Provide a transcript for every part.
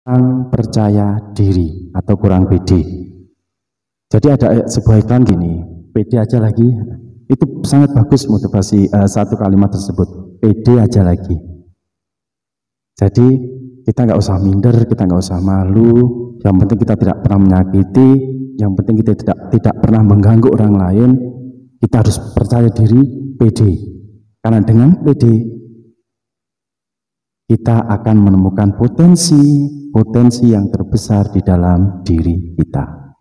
kurang percaya diri atau kurang pede. Jadi ada sebuah iklan gini, pede aja lagi. Itu sangat bagus motivasi satu kalimat tersebut, pede aja lagi. Jadi kita nggak usah minder, kita nggak usah malu. Yang penting kita tidak pernah menyakiti, yang penting kita tidak pernah mengganggu orang lain. Kita harus percaya diri, pede. Karena dengan pede kita akan menemukan potensi yang terbesar di dalam diri kita.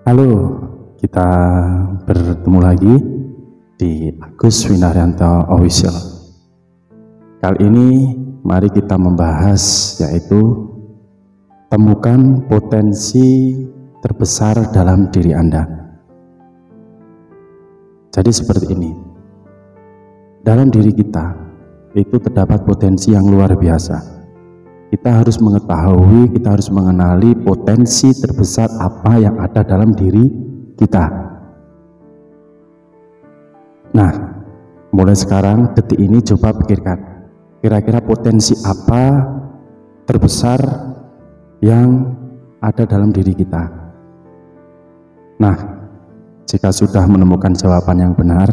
Halo, kita bertemu lagi di Agus Winaryanto Official. Kali ini mari kita membahas yaitu temukan potensi terbesar dalam diri Anda. Jadi seperti ini, dalam diri kita itu terdapat potensi yang luar biasa. Kita harus mengetahui, kita harus mengenali potensi terbesar apa yang ada dalam diri kita. Nah, mulai sekarang, detik ini coba pikirkan, kira-kira potensi apa terbesar yang ada dalam diri kita. Nah, jika sudah menemukan jawaban yang benar,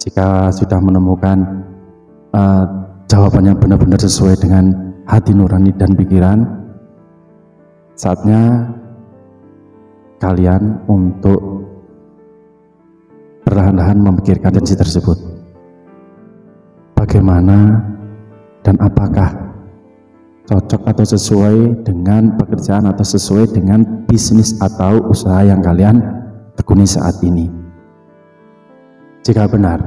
jika sudah menemukan jawaban yang benar-benar sesuai dengan hati nurani dan pikiran, saatnya kalian untuk perlahan-lahan memikirkan potensi tersebut. Bagaimana dan apakah cocok atau sesuai dengan pekerjaan atau sesuai dengan bisnis atau usaha yang kalian tekuni saat ini. Jika benar,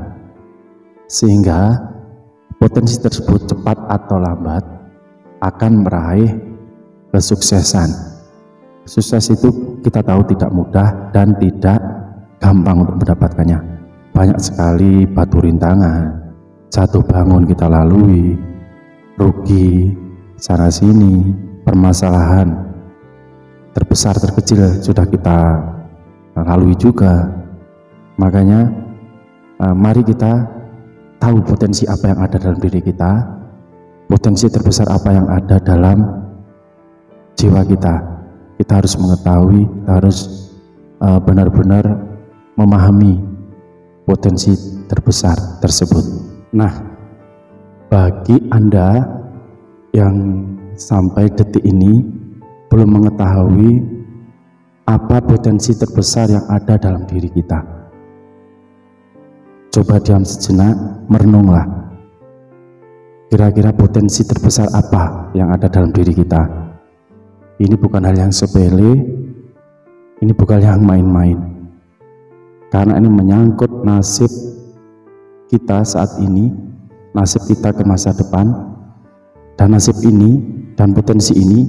sehingga potensi tersebut cepat atau lambat akan meraih kesuksesan. Sukses itu kita tahu tidak mudah dan tidak gampang untuk mendapatkannya. Banyak sekali batu rintangan, jatuh bangun kita lalui, rugi sana sini, permasalahan terbesar terkecil sudah kita lalui juga. Makanya mari kita tahu potensi apa yang ada dalam diri kita, potensi terbesar apa yang ada dalam jiwa kita. Kita harus mengetahui, kita harus benar-benar memahami potensi terbesar tersebut. Nah, bagi Anda yang sampai detik ini belum mengetahui apa potensi terbesar yang ada dalam diri kita, coba diam sejenak, merenunglah. Kira-kira potensi terbesar apa yang ada dalam diri kita? Ini bukan hal yang sepele, ini bukan yang main-main. Karena ini menyangkut nasib kita saat ini, nasib kita ke masa depan, dan nasib ini dan potensi ini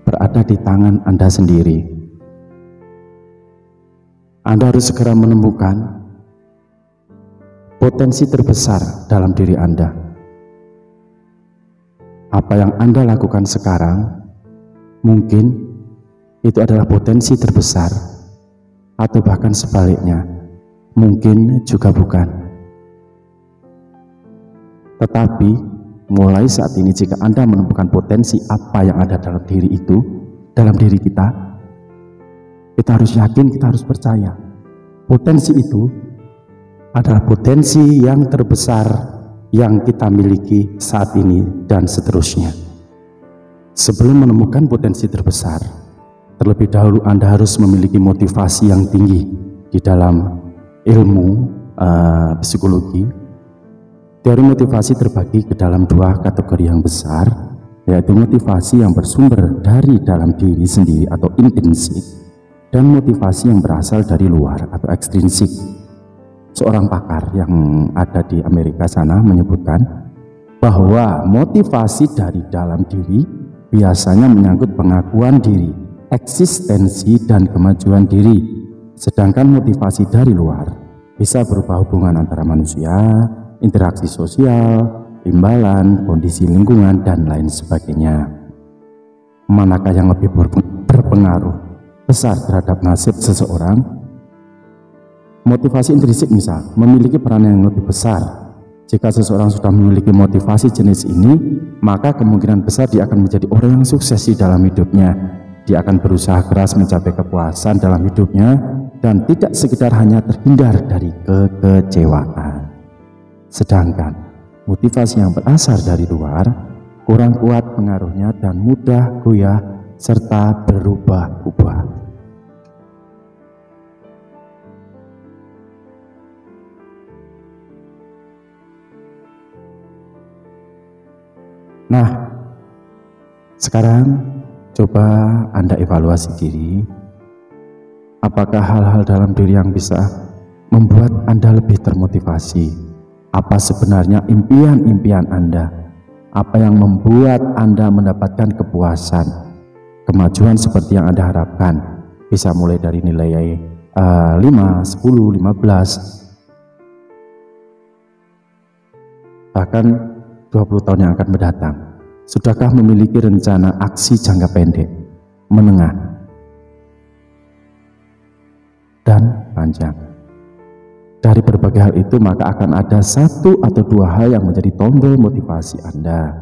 berada di tangan Anda sendiri. Anda harus segera menemukan potensi terbesar dalam diri Anda. Apa yang Anda lakukan sekarang mungkin itu adalah potensi terbesar, atau bahkan sebaliknya, mungkin juga bukan. Tetapi mulai saat ini, jika Anda menemukan potensi apa yang ada dalam diri itu, dalam diri kita harus yakin, kita harus percaya potensi itu adalah potensi yang terbesar yang kita miliki saat ini dan seterusnya. Sebelum menemukan potensi terbesar, terlebih dahulu Anda harus memiliki motivasi yang tinggi di dalam ilmu psikologi. Teori motivasi terbagi ke dalam dua kategori yang besar, yaitu motivasi yang bersumber dari dalam diri sendiri atau intrinsik, dan motivasi yang berasal dari luar atau ekstrinsik. Seorang pakar yang ada di Amerika sana menyebutkan bahwa motivasi dari dalam diri biasanya menyangkut pengakuan diri, eksistensi dan kemajuan diri, sedangkan motivasi dari luar bisa berupa hubungan antara manusia, interaksi sosial, imbalan, kondisi lingkungan, dan lain sebagainya. Manakah yang lebih berpengaruh besar terhadap nasib seseorang? Motivasi intrinsik misal memiliki peran yang lebih besar. Jika seseorang sudah memiliki motivasi jenis ini, maka kemungkinan besar dia akan menjadi orang yang sukses di dalam hidupnya. Dia akan berusaha keras mencapai kepuasan dalam hidupnya dan tidak sekedar hanya terhindar dari kekecewaan. Sedangkan motivasi yang berasal dari luar kurang kuat pengaruhnya dan mudah goyah serta berubah-ubah. Nah, sekarang coba Anda evaluasi diri. Apakah hal-hal dalam diri yang bisa membuat Anda lebih termotivasi? Apa sebenarnya impian-impian Anda? Apa yang membuat Anda mendapatkan kepuasan, kemajuan seperti yang Anda harapkan? Bisa mulai dari nilai 5, 10, 15, bahkan 20 tahun yang akan mendatang. Sudahkah memiliki rencana aksi jangka pendek, menengah, dan panjang? Dari berbagai hal itu maka akan ada satu atau dua hal yang menjadi tombol motivasi Anda.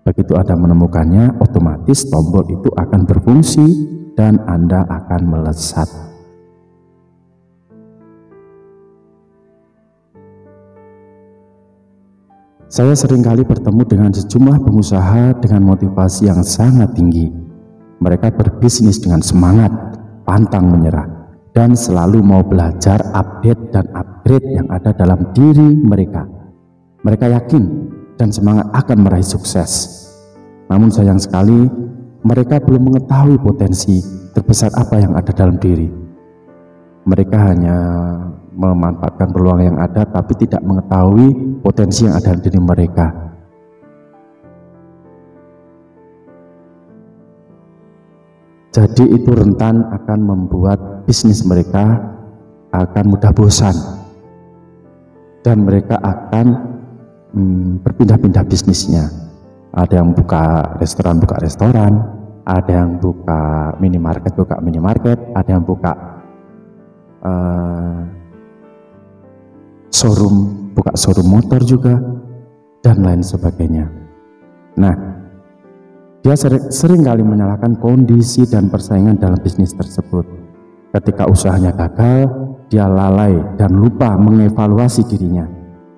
Begitu Anda menemukannya, otomatis tombol itu akan berfungsi dan Anda akan melesat. Saya seringkali bertemu dengan sejumlah pengusaha dengan motivasi yang sangat tinggi. Mereka berbisnis dengan semangat, pantang menyerah, dan selalu mau belajar, update, dan upgrade yang ada dalam diri mereka. Mereka yakin dan semangat akan meraih sukses. Namun sayang sekali, mereka belum mengetahui potensi terbesar apa yang ada dalam diri. Mereka hanya memanfaatkan peluang yang ada tapi tidak mengetahui potensi yang ada di diri mereka. Jadi itu rentan akan membuat bisnis mereka akan mudah bosan dan mereka akan berpindah-pindah bisnisnya. Ada yang buka restoran, ada yang buka minimarket, ada yang buka buka showroom motor juga, dan lain sebagainya. Nah, dia sering kali menyalahkan kondisi dan persaingan dalam bisnis tersebut. Ketika usahanya gagal, dia lalai dan lupa mengevaluasi dirinya.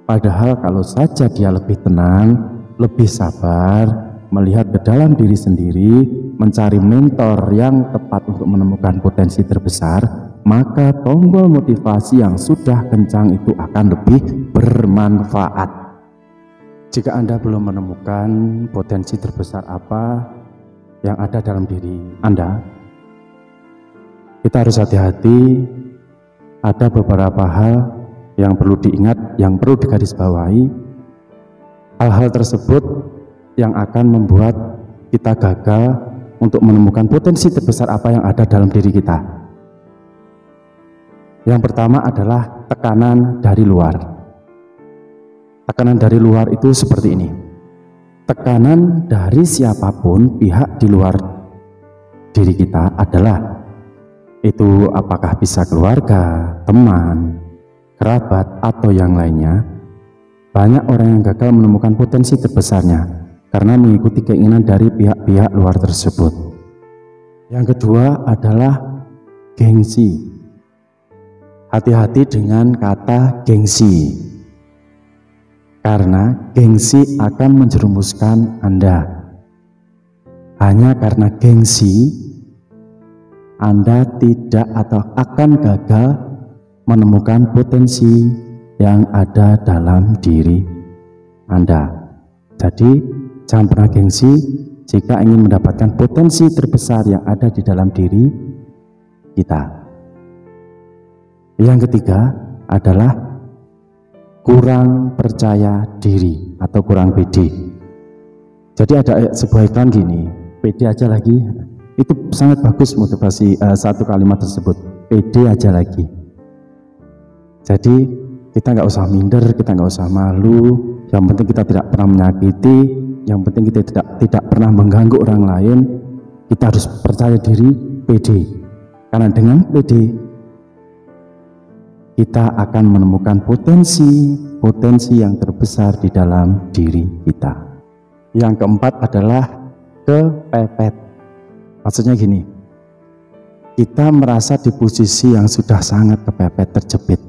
Padahal kalau saja dia lebih tenang, lebih sabar, melihat ke dalam diri sendiri, mencari mentor yang tepat untuk menemukan potensi terbesar, maka tombol motivasi yang sudah kencang itu akan lebih bermanfaat. Jika Anda belum menemukan potensi terbesar apa yang ada dalam diri Anda, kita harus hati-hati. Ada beberapa hal yang perlu diingat, yang perlu digarisbawahi. Hal-hal tersebut yang akan membuat kita gagal untuk menemukan potensi terbesar apa yang ada dalam diri kita. Yang pertama adalah tekanan dari luar. Tekanan dari luar itu seperti ini. Tekanan dari siapapun pihak di luar diri kita adalah itu apakah bisa keluarga, teman, kerabat, atau yang lainnya. Banyak orang yang gagal menemukan potensi terbesarnya karena mengikuti keinginan dari pihak-pihak luar tersebut. Yang kedua adalah gengsi. Hati-hati dengan kata gengsi, karena gengsi akan menjerumuskan Anda. Hanya karena gengsi, Anda tidak atau akan gagal menemukan potensi yang ada dalam diri Anda. Jadi, jangan pernah gengsi jika ingin mendapatkan potensi terbesar yang ada di dalam diri kita. Yang ketiga adalah kurang percaya diri atau kurang pede. Jadi ada sebuah iklan gini, pede aja lagi. Itu sangat bagus motivasi satu kalimat tersebut, pede aja lagi. Jadi kita nggak usah minder, kita nggak usah malu. Yang penting kita tidak pernah menyakiti, yang penting kita tidak pernah mengganggu orang lain. Kita harus percaya diri, pede. Karena dengan pede kita akan menemukan potensi yang terbesar di dalam diri kita. Yang keempat adalah kepepet. Maksudnya gini, kita merasa di posisi yang sudah sangat kepepet, terjepit.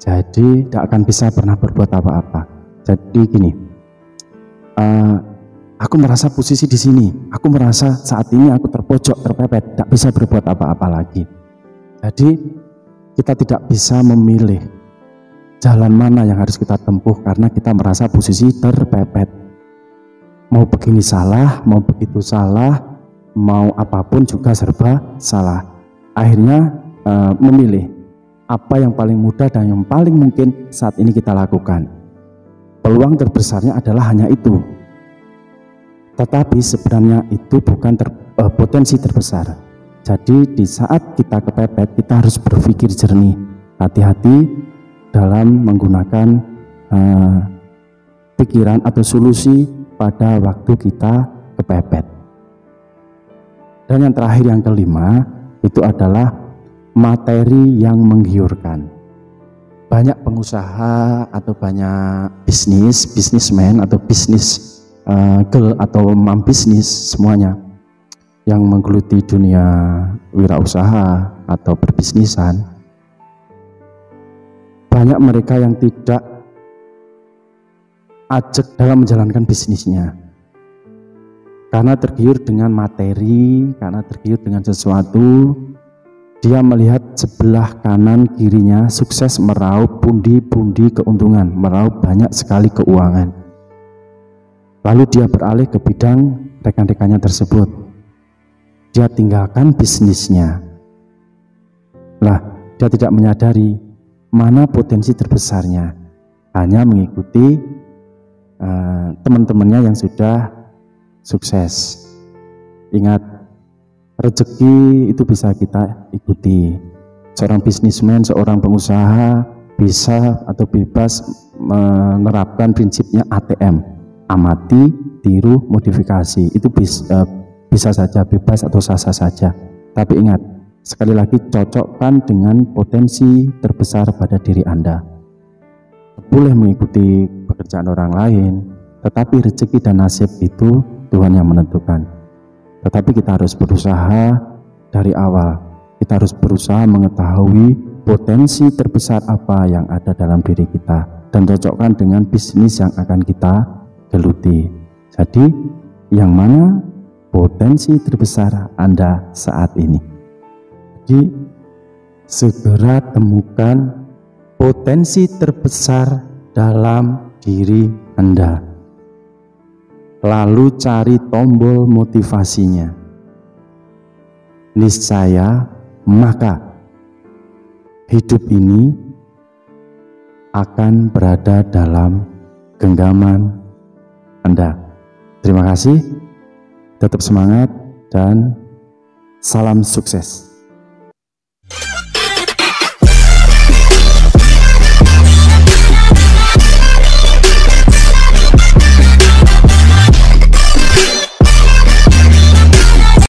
Jadi tidak akan bisa pernah berbuat apa-apa. Jadi gini, aku merasa posisi di sini, aku merasa saat ini aku terpojok, terpepet, tidak bisa berbuat apa-apa lagi. Jadi kita tidak bisa memilih jalan mana yang harus kita tempuh karena kita merasa posisi terpepet. Mau begini salah, mau begitu salah, mau apapun juga serba salah. Akhirnya memilih apa yang paling mudah dan yang paling mungkin saat ini kita lakukan. Peluang terbesarnya adalah hanya itu. Tetapi sebenarnya itu bukan potensi terbesar. Jadi di saat kita kepepet, kita harus berpikir jernih, hati-hati dalam menggunakan pikiran atau solusi pada waktu kita kepepet. Dan yang terakhir, yang kelima, itu adalah materi yang menggiurkan. Banyak pengusaha atau banyak bisnismen atau bisnis girl atau mom bisnis semuanya yang menggeluti dunia wirausaha atau perbisnisan. Banyak mereka yang tidak ajak dalam menjalankan bisnisnya karena tergiur dengan materi, karena tergiur dengan sesuatu. Dia melihat sebelah kanan kirinya sukses meraup pundi-pundi keuntungan, meraup banyak sekali keuangan. Lalu dia beralih ke bidang rekan-rekannya tersebut. Dia tinggalkan bisnisnya. Lah, dia tidak menyadari mana potensi terbesarnya. Hanya mengikuti teman-temannya yang sudah sukses. Ingat, rezeki itu bisa kita ikuti. Seorang bisnismen, seorang pengusaha bisa atau bebas menerapkan prinsipnya ATM, amati, tiru, modifikasi. Itu bisa saja, bebas atau sah-sah saja. Tapi ingat, sekali lagi cocokkan dengan potensi terbesar pada diri Anda. Boleh mengikuti pekerjaan orang lain, tetapi rezeki dan nasib itu Tuhan yang menentukan. Tetapi kita harus berusaha dari awal. Kita harus berusaha mengetahui potensi terbesar apa yang ada dalam diri kita dan cocokkan dengan bisnis yang akan kita geluti. Jadi, yang mana potensi terbesar Anda saat ini? Jadi, segera temukan potensi terbesar dalam diri Anda. Lalu cari tombol motivasinya. Niscaya maka hidup ini akan berada dalam genggaman Anda. Terima kasih, tetap semangat dan salam sukses.